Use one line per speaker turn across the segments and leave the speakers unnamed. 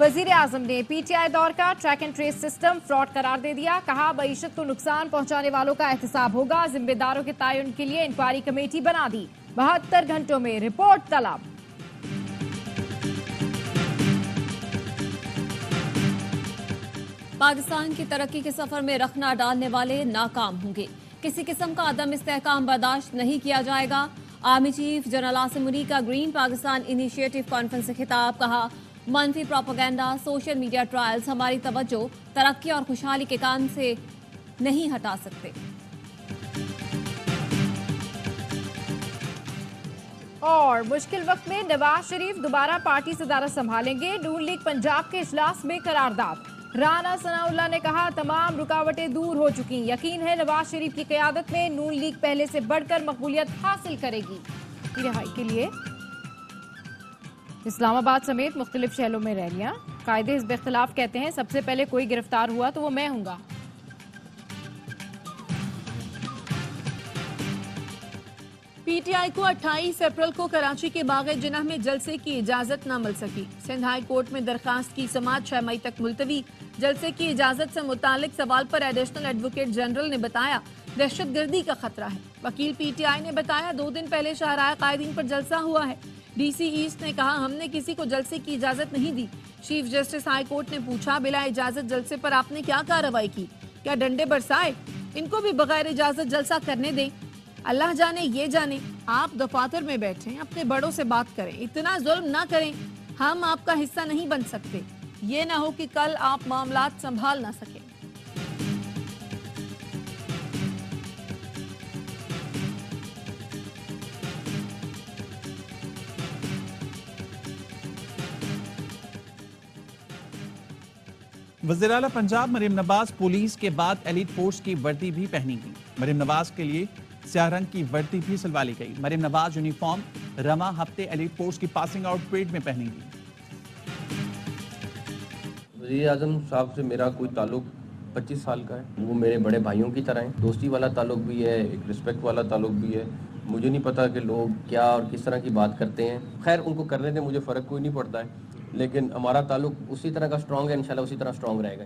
वजीर आजम ने पीटीआई दौर का track and trace system fraud करार दे दिया। कहा मईशत को नुकसान पहुंचाने वालों का एहतसाब होगा। जिम्मेदारों के तयन के लिए इंक्वायरी कमेटी बना दी। 72 घंटों में रिपोर्ट तलब।
पाकिस्तान की तरक्की के सफर में रखना डालने वाले नाकाम होंगे। किसी किस्म का अदम इस्तेहकाम बर्दाश्त नहीं किया जाएगा। Army chief general Asim Munir का ग्रीन पाकिस्तान इनिशिएटिव कॉन्फ्रेंस से खिताब। कहा मनफी प्रोपेगेंडा, सोशल मीडिया ट्रायल्स हमारी तवज्जो तरक्की और खुशहाली के काम से नहीं हटा सकते।
और मुश्किल वक्त में नवाज शरीफ दोबारा पार्टी सदारत संभालेंगे। नून लीग पंजाब के इजलास में करारदाद। राना सनाउल्लाह ने कहा तमाम रुकावटें दूर हो चुकी। यकीन है नवाज शरीफ की क़यादत में नून लीग पहले से बढ़कर मकबूलियत हासिल करेगी। रिहाई के लिए इस्लामाबाद समेत मुख्तलिफ शहरों में रैलियां। कायदे हिज़्ब इख्तिलाफ कहते हैं सबसे पहले कोई गिरफ्तार हुआ तो वो मैं हूंगा।
पीटीआई को 28 अप्रैल को कराची के बाग जिन्ना में जलसे की इजाजत न मिल सकी। सिंध हाई कोर्ट में दरखास्त की समाअत 6 मई तक मुलतवी। जलसे की इजाजत से मुतालिक सवाल पर एडिशनल एडवोकेट जनरल ने बताया दहशतगर्दी का खतरा है। वकील पीटीआई ने बताया 2 दिन पहले शाहराह कायदीन पर जलसा हुआ है। डीसी ईस्ट ने कहा हमने किसी को जलसे की इजाजत नहीं दी। चीफ जस्टिस हाई कोर्ट ने पूछा बिला इजाजत जलसे पर आपने क्या कार्रवाई की? क्या डंडे बरसाए? इनको भी बगैर इजाजत जलसा करने दें। अल्लाह जाने ये जाने। आप दफातर में बैठे अपने बड़ों से बात करें, इतना जुल्म ना करें। हम आपका हिस्सा नहीं बन सकते। ये ना हो कि कल आप मामलात संभाल ना सकें।
वज़ीर आला पंजाब मरीम नवाज पुलिस के बाद एलीट फोर्स की वर्दी भी पहनेंगी। मरीम नवाज के लिए स्याह रंग की वर्दी भी सिलवा ली गई। मरीम नवाज यूनिफॉर्म रमा हफ्ते एलीट फोर्स की पासिंग आउट परेड में पहनेंगी।
वज़ीर आज़म साहब से मेरा कोई ताल्लुक 25 साल का है। वो मेरे बड़े भाइयों की तरह हैं। दोस्ती वाला ताल्लुक भी है, एक रिस्पेक्ट वाला ताल्लुक भी है। मुझे नहीं पता कि लोग क्या और किस तरह की बात करते हैं। खैर उनको करने दें, मुझे फ़र्क कोई नहीं पड़ता है, लेकिन हमारा ताल्लुक उसी तरह का स्ट्रॉन्ग है। इंशाल्लाह उसी तरह स्ट्रॉन्ग रहेगा।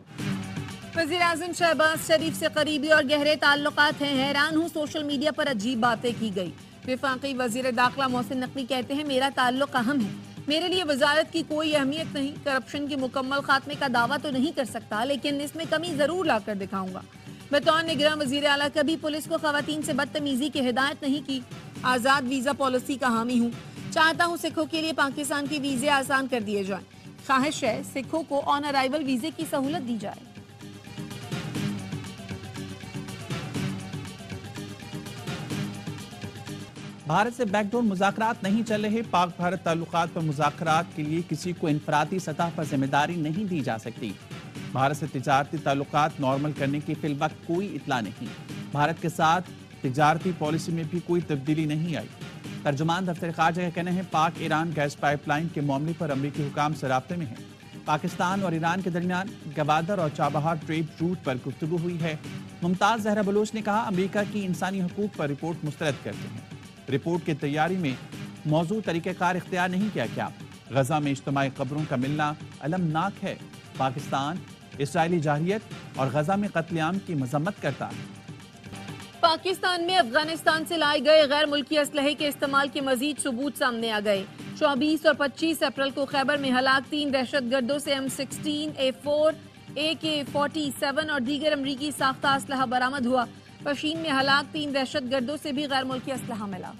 वज़ीर आज़म शहबाज शरीफ से करीबी और गहरे ताल्लुकात हैं। हैरान हूँ सोशल मीडिया पर अजीब बातें की गई। वफाकी वज़ीर दाखिला मोहसिन नकवी कहते हैं मेरा ताल्लुक अहम है। मेरे लिए वजारत की कोई अहमियत नहीं। करप्शन के मुकम्मल खात्मे का दावा तो नहीं कर सकता, लेकिन इसमें कमी जरूर लाकर दिखाऊंगा। बतौर निगरान वज़ीर आला कभी पुलिस को खवातीन से बदतमीजी की हिदायत नहीं की। आज़ाद वीज़ा पॉलिसी का हामी हूँ। चाहता हूँ सिखों के लिए पाकिस्तान के वीज़े आसान कर दिए जाएं। ख्वाहिश है सिखों को ऑन अराइवल वीज़े की सहूलत दी जाए।
भारत से बैकडोर मुज़ाकरात नहीं चल रहे। पाक भारत ताल्लुकात पर मुज़ाकरात के लिए किसी को इनफरादी सतह पर जिम्मेदारी नहीं दी जा सकती। भारत से तिजारती ताल्लुकात नॉर्मल करने की फिलवक्त कोई इतला नहीं। भारत के साथ तिजारती पॉलिसी में भी कोई तब्दीली नहीं आई। तर्जुमान दफ्तर खारजा का कहना है पाक ईरान गैस पाइपलाइन के मामले पर अमरीकी हुकाम से राब्ते में है। पाकिस्तान और ईरान के दरमियान गवादर और चाबहार ट्रेड रूट पर गुफ्तगू हुई है। मुमताज जहरा बलोच ने कहा अमरीका की इंसानी हकूक पर रिपोर्ट मुस्तरद करते हैं। रिपोर्ट की तैयारी में मौजू तरीक़ेकार इख्तियार नहीं किया क्या? गजा में इज्तिमाई कब्रों का मिलना अलमनाक है। पाकिस्तान इसराइली जाहिरियत और गजा में कत्लेआम की मजम्मत करता है।
पाकिस्तान में अफगानिस्तान से लाए गए गैर मुल्की असलहे के इस्तेमाल के मजीद सबूत सामने आ गए। 24 और 25 अप्रैल को खैबर में हलाक 3 दहशतगर्दों से M16, A4, AK-47 और दीगर अमरीकी साख्ता असलहा बरामद हुआ। पशीन में हलाक 3 दहशतगर्दों से भी गैर मुल्की असलहा मिला।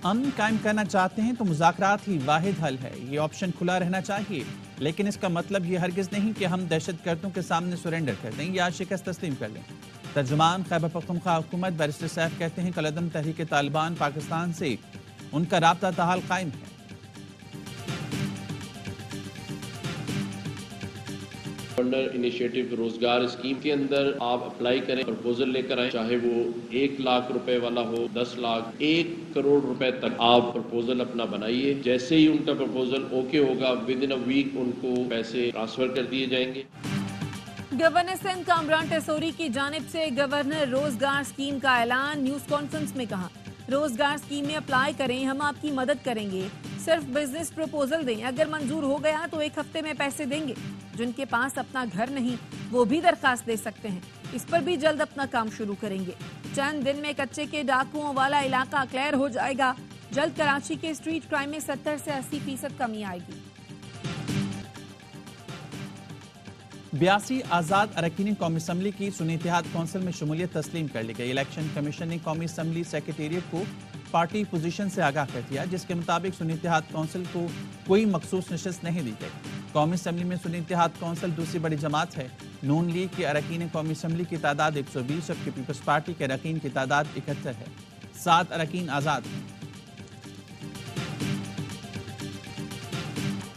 अमन कायम करना चाहते हैं तो मुज़ाकरात ही वाहिद हल है। ये ऑप्शन खुला रहना चाहिए, लेकिन इसका मतलब ये हरगिज़ नहीं कि हम दहशतगर्दों के सामने सरेंडर कर दें या शिकस्त तस्लीम कर लें। तर्जुमान खैबर पख्तूनख्वा हुकूमत बैरिस्टर सैफ कहते हैं कलअदम तहरीक तालिबान पाकिस्तान से उनका राब्ता ताहाल कायम है।
अंडर इनिशिएटिव रोजगार स्कीम के अंदर आप अप्लाई करें, प्रपोजल लेकर आए, चाहे वो 1 लाख रुपए वाला हो, 10 लाख, 1 करोड़ रुपए तक आप प्रपोजल अपना बनाइए। जैसे ही उनका प्रपोजल ओके होगा विद इन अ वीक उनको पैसे ट्रांसफर कर दिए जाएंगे।
गवर्नर सिंध कामरान टेसोरी की जानिब से गवर्नर रोजगार स्कीम का ऐलान। न्यूज कॉन्फ्रेंस में कहा, रोजगार स्कीम में अप्लाई करें, हम आपकी मदद करेंगे। सिर्फ बिजनेस प्रपोजल दें, अगर मंजूर हो गया तो 1 हफ्ते में पैसे देंगे। जिनके पास अपना घर नहीं वो भी दरखास्त दे सकते हैं। इस पर भी जल्द अपना काम शुरू करेंगे। चंद दिन में कच्चे के डाकुओं वाला इलाका क्लियर हो जाएगा। जल्द कराची के स्ट्रीट क्राइम में 70 से 80% कमी आएगी।
82 आजाद अरकान कौमी असम्बली की सुन्नी इत्तेहाद कौंसिल में शमूलियत तस्लीम कर ली गई। इलेक्शन कमीशन ने कौमी असम्बली सेक्रेटेरिएट को पार्टी पोजीशन से आगाह कर दिया, जिसके मुताबिक सुन्नी इत्तेहाद कौंसिल को कोई मखसूस नशिस्त नहीं दी गई। कौमी असम्बली में सुन्नी इत्तेहाद कौंसिल दूसरी बड़ी जमात है। नून लीग के अरकान कौमी असम्बली की तादाद 120, जबकि पीपल्स पार्टी के अरकान की तादाद 71 है। 7 अरकान आजाद हैं।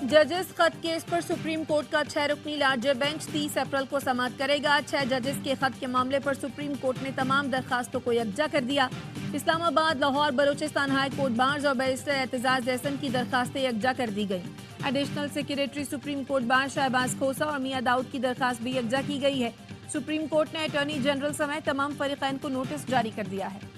जजेस खत केस पर सुप्रीम कोर्ट का 6 रुकनी लार्जर बेंच 30 अप्रैल को समाअत करेगा। 6 जजेस के खत के मामले पर सुप्रीम कोर्ट ने तमाम दरखास्तों को यकजा कर दिया। Islamabad, Lahore, Balochistan high court bars और बैरिस्टर एतजाज एहसन की दरखास्तें यकजा कर दी गई। Additional secretary supreme court bar Shahbaz खोसा और मियां दाऊद की दरखास्त भी यकजा की गई है। सुप्रीम कोर्ट ने अटॉर्नी जनरल समेत तमाम फरीकैन को नोटिस जारी कर दिया है।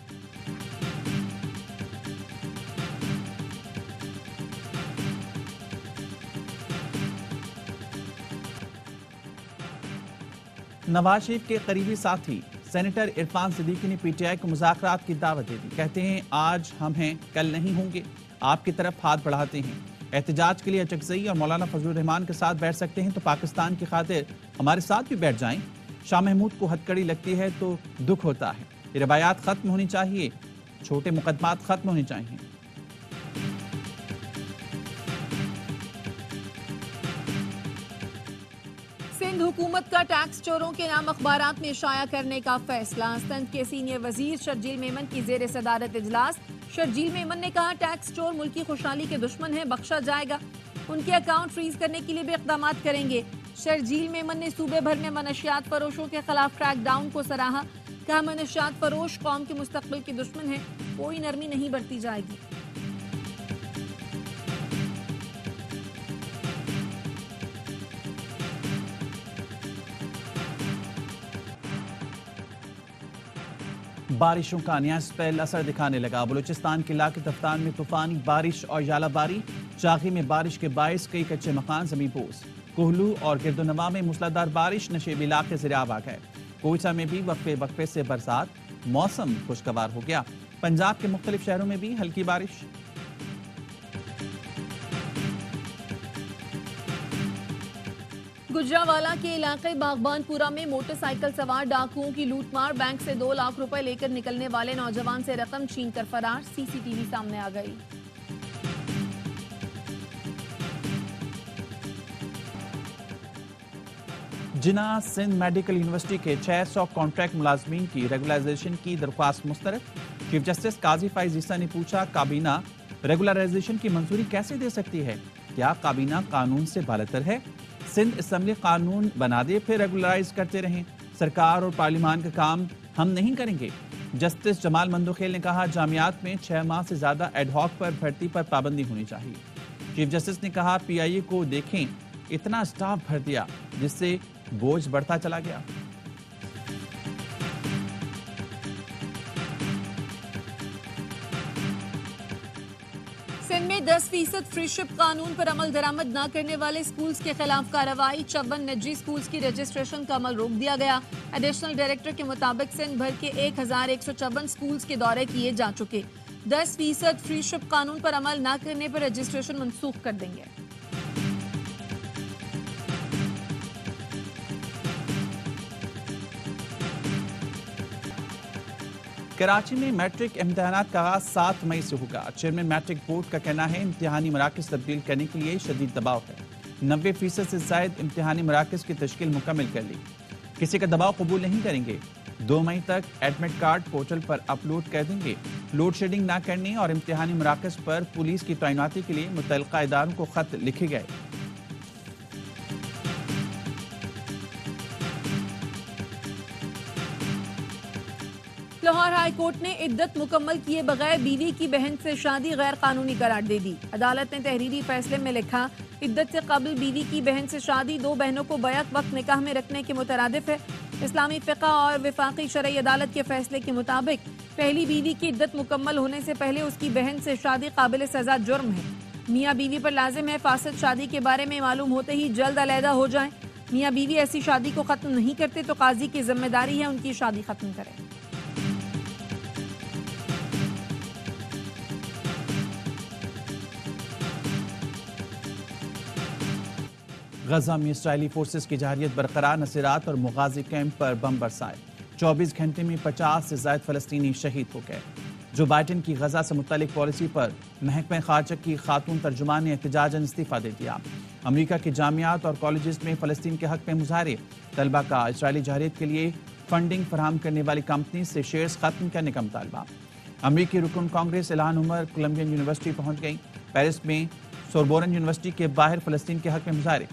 नवाज शरीफ के करीबी साथी सेनेटर इरफान सिद्दीकी ने पीटीआई को मुज़ाकरात की दावत दे दी। कहते हैं, आज हम हैं, कल नहीं होंगे, आपकी तरफ हाथ बढ़ाते हैं। एहतजाज के लिए अचकजई और मौलाना फजलुर रहमान के साथ बैठ सकते हैं तो पाकिस्तान की खातिर हमारे साथ भी बैठ जाएं। शाह महमूद को हथकड़ी लगती है तो दुख होता है। ये रवायात खत्म होनी चाहिए, छोटे मुकदमात खत्म होने चाहिए।
सिंध हुकूमत का टैक्स चोरों के नाम अखबारात में शाया करने का फैसला। सिंध के सीनियर वजीर शर्जील मेमन की जेर सदारत इजलास। शर्जील मेमन ने कहा, टैक्स चोर मुल्की खुशहाली के दुश्मन है, बख्शा जाएगा। उनके अकाउंट फ्रीज करने के लिए भी इक़दाम करेंगे। शर्जील मेमन ने सूबे भर में मनशियात फरोशों के खिलाफ क्रैक डाउन को सराहा। कहा, मनशियात फरोश कौम के मुस्तकबिल के दुश्मन है, कोई नरमी नहीं बरती जाएगी।
बारिशों का न्यासपैल असर दिखाने लगा। बलूचिस्तान के इलाके तफ्तान में तूफानी बारिश और यालाबारी। चागी में बारिश के बायस कई कच्चे मकान ज़मींपोश। कोहलू और गिरदोनवा में मूसलाधार बारिश नशेब इलाके ज़िराब आ गए। कोयटा में भी वक्फे वक्फे से बरसात। मौसम खुशगवार हो गया। पंजाब के मुख्तलिफ शहरों में भी हल्की बारिश।
गुजरावाला के इलाके बागबानपुरा में मोटरसाइकिल सवार डाकुओं की लूटमार। बैंक से 2 लाख रुपए लेकर निकलने वाले नौजवान से रकम छीनकर फरार। सीसीटीवी सामने आ गई।
जिना सिंध मेडिकल यूनिवर्सिटी के 600 कॉन्ट्रैक्ट मुलाजमीन की रेगुलराइजेशन की दरख्वास्त मुस्तरद। चीफ जस्टिस काजी फाइज ईसा ने पूछा, काबीना रेगुलराइजेशन की मंजूरी कैसे दे सकती है? क्या काबीना कानून से बालतर है? सिंध असम्बली कानून बना दे, फिर रेगुलराइज करते रहें। सरकार और पार्लियामान का काम हम नहीं करेंगे। जस्टिस जमाल मंदोखेल ने कहा, जामियात में 6 माह से ज्यादा एडहॉक पर भर्ती पर पाबंदी होनी चाहिए। चीफ जस्टिस ने कहा, पीआईए को देखें, इतना स्टाफ भर दिया जिससे बोझ बढ़ता चला गया।
सिंध में 10% फ्री शिप कानून पर अमल दरामद न करने वाले स्कूल्स के खिलाफ कार्रवाई। 54 निजी स्कूल्स की रजिस्ट्रेशन का अमल रोक दिया गया। एडिशनल डायरेक्टर के मुताबिक सिंध भर के 1154 स्कूल्स के दौरे किए जा चुके। 10% फ्री शिप कानून पर अमल न करने पर रजिस्ट्रेशन मनसूख कर देंगे।
कराची में मैट्रिक इम्तिहानात का आगाज 7 मई से होगा। चेयरमैन मैट्रिक बोर्ड का कहना है, इम्तिहानी मराकज तब्दील करने के लिए शदीद दबाव है। 90% से जायद इम्तिहानी मराकज की तश्कील मुकम्मल कर ली। किसी का दबाव कबूल नहीं करेंगे। 2 मई तक एडमिट कार्ड पोर्टल पर अपलोड कर देंगे। लोड शेडिंग न करने और इम्तिहानी मराकज पर पुलिस की तैनाती के लिए मुतल्लिका इदारों को खत लिखे गए।
लाहौर हाई कोर्ट ने इद्दत मुकम्मल किए बगैर बीवी की बहन से शादी गैर कानूनी करार दे दी। अदालत ने तहरीरी फैसले में लिखा, इद्दत से कबल बीवी की बहन से शादी 2 बहनों को बैक वक्त निकाह में रखने के मुतरादिफ है। इस्लामी फ़िक़्ह और वफाकी शरई अदालत के फैसले के मुताबिक पहली बीवी की इद्दत मुकम्मल होने से पहले उसकी बहन से शादी काबिल सज़ा जुर्म है। मियाँ बीवी पर लाजिम है फासिद शादी के बारे में मालूम होते ही जल्द अलहदा हो जाएं। मियाँ बीवी ऐसी शादी को ख़त्म नहीं करते तो काजी की जिम्मेदारी है उनकी शादी ख़त्म करें।
गजा में इस्राएली फोर्सेस की जारियत बरकरार, नसीरात और मुगाजी कैंप पर बम बरसाए। 24 घंटे में 50 से ज़ायद फलस्तीनी शहीद हो गए। जो बाइडन की गजा से मुतल्लिक पॉलिसी पर महकमा खारजा की खातून तर्जुमान ने एहतजाजन इस्तीफा दे दिया। अमेरिका के जामियात और कॉलेजेस में फलस्तीन के हक में मुजाहरे। तलबा का इस्राएली जारियत के लिए फंडिंग फराहम करने वाली कंपनी से शेयर्स खत्म करने का मुतालबा। अमेरिकी रुकन Congress Ilhan Omar Columbian university पहुंच गई। पेरिस में सोरबोरन यूनिवर्सिटी के बाहर फलस्तीन के हक में मुजाहरे।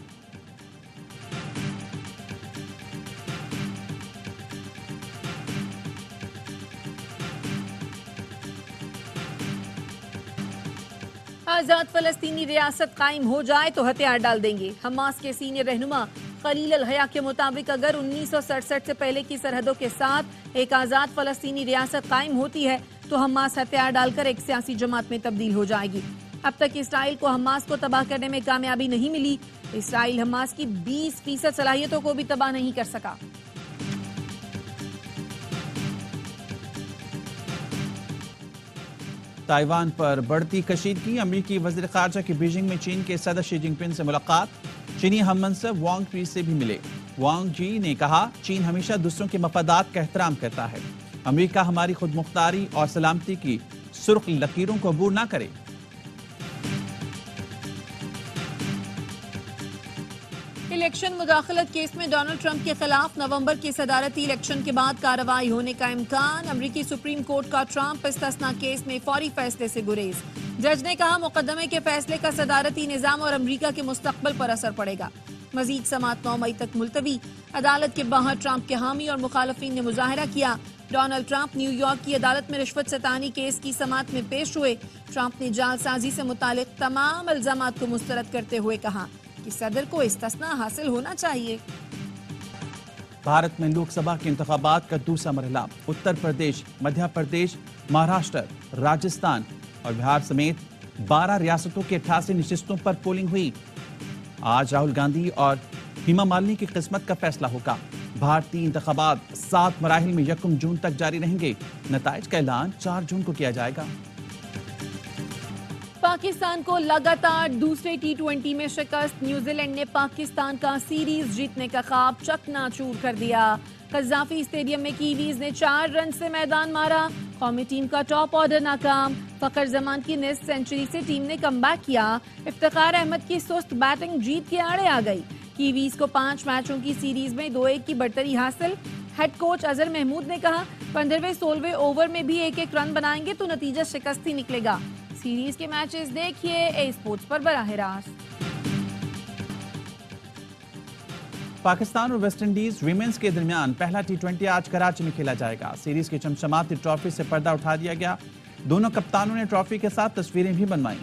आजाद फलस्तीनी रियासत कायम हो जाए तो हथियार डाल देंगे। हमास के सीनियर रहनुमा खलील अल हया के मुताबिक अगर 1967 से पहले की सरहदों के साथ एक आजाद फलस्तीनी रियासत कायम होती है तो हमास हथियार डालकर एक सियासी जमात में तब्दील हो जाएगी। अब तक इसराइल को हमास को तबाह करने में कामयाबी नहीं मिली। इसराइल हमास की 20% सलाहियतों को भी तबाह नहीं कर सका।
ताइवान पर बढ़ती कशीदगी। अमेरिकी वज़ीर ख़ारजा की बीजिंग में चीन के सदर शी जिनपिंग से मुलाकात। चीनी हम मनसब वांग जी से भी मिले। वांग जी ने कहा चीन हमेशा दूसरों के मफादात का एहतराम करता है। अमेरिका हमारी खुद मुख्तारी और सलामती की सुर्ख लकीरों को अबूर ना करे।
इलेक्शन मुदाखलत केस में डोनाल्ड ट्रंप के खिलाफ नवंबर के सदारती इलेक्शन के बाद कार्रवाई होने का इम्कान। अमेरिकी सुप्रीम कोर्ट का ट्रंप इस्तिस्ना केस में फौरी फैसले से गुरेज। जज ने कहा मुकदमे के फैसले का सदारती निजाम और अमेरिका के मुस्तकबिल पर असर पड़ेगा। मजीद समाअत 9 मई तक मुलतवी। अदालत के बाहर ट्रंप के हामी और मुखालफिन ने मुजाहरा किया। डोनाल्ड ट्रंप न्यूयॉर्क की अदालत में रिश्वत सतानी केस की समाअत में पेश हुए। ट्रंप ने जालसाजी से मुतालिक तमाम इल्जामात को मुस्तरद करते हुए कहा कि सदर को इस्तिस्ना हासिल होना चाहिए।
भारत में लोकसभा के इंतखाबात का दूसरा मरहला। उत्तर प्रदेश, मध्य प्रदेश, महाराष्ट्र, राजस्थान और बिहार समेत 12 रियासतों की 88 नशिस्तों पर पोलिंग हुई। आज राहुल गांधी और हेमा मालिनी की किस्मत का फैसला होगा। भारतीय इंतखाबात 7 मराहिल में 1 जून तक जारी रहेंगे। नताइज का ऐलान 4 जून को किया जाएगा।
पाकिस्तान को लगातार दूसरे T20 में शिकस्त। न्यूजीलैंड ने पाकिस्तान का सीरीज जीतने का ख्वाब चकनाचूर कर दिया। कज़ाफी स्टेडियम में कीवीज ने 4 रन से मैदान मारा। कौमी टीम का टॉप ऑर्डर नाकाम। फखर जमान की निस्फ सेंचुरी से टीम ने कमबैक किया। इफ्तिखार अहमद की सुस्त बैटिंग जीत के आड़े आ गई। कीवीज को 5 मैचों की सीरीज में 2-1 की बढ़तरी हासिल। हेड कोच अजहर महमूद ने कहा 15वें-16वें ओवर में भी 1-1 रन बनाएंगे तो नतीजा शिकस्त ही निकलेगा। सीरीज के मैचेस देखिए ए स्पोर्ट्स पर बराह रास्त।
पाकिस्तान और वेस्टइंडीज विमेंस के दरमियान पहला T20 आज कराची में खेला जाएगा। सीरीज की चमचमाती ट्रॉफी से पर्दा उठा दिया गया। दोनों कप्तानों ने ट्रॉफी के साथ तस्वीरें भी बनवाई।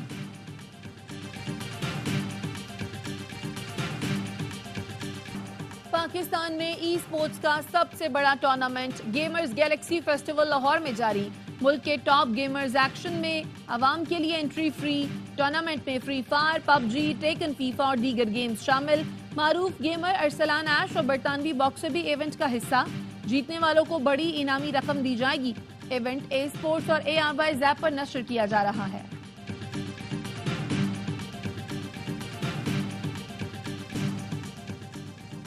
पाकिस्तान में ई स्पोर्ट्स का सबसे बड़ा tournament gamers Galaxy festival Lahore में जारी। मुल्क के टॉप गेमर्स एक्शन में आवाम के लिए एंट्री फ्री। टूर्नामेंट में free fire, PUBG, taken, FIFA और दीगर गेम्स शामिल। मारूफ गेमर अरसलान ऐश और बरतानवी बॉक्सर भी इवेंट का हिस्सा। जीतने वालों को बड़ी इनामी रकम दी जाएगी। इवेंट ए स्पोर्ट्स और ARY ऐप पर नशर किया जा रहा है।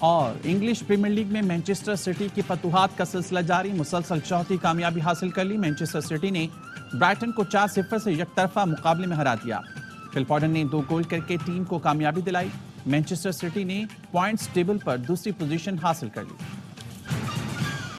और इंग्लिश प्रीमियर लीग में मैनचेस्टर सिटी की फतुहात का सिलसिला जारी। मुसलसल चौथी कामयाबी हासिल कर ली। मैनचेस्टर सिटी ने ब्राइटन को 4-0 से एकतरफा मुकाबले में हरा दिया। फिल फॉडेन ने 2 गोल करके टीम को कामयाबी दिलाई। मैनचेस्टर सिटी ने पॉइंट्स टेबल पर दूसरी पोजीशन हासिल कर ली।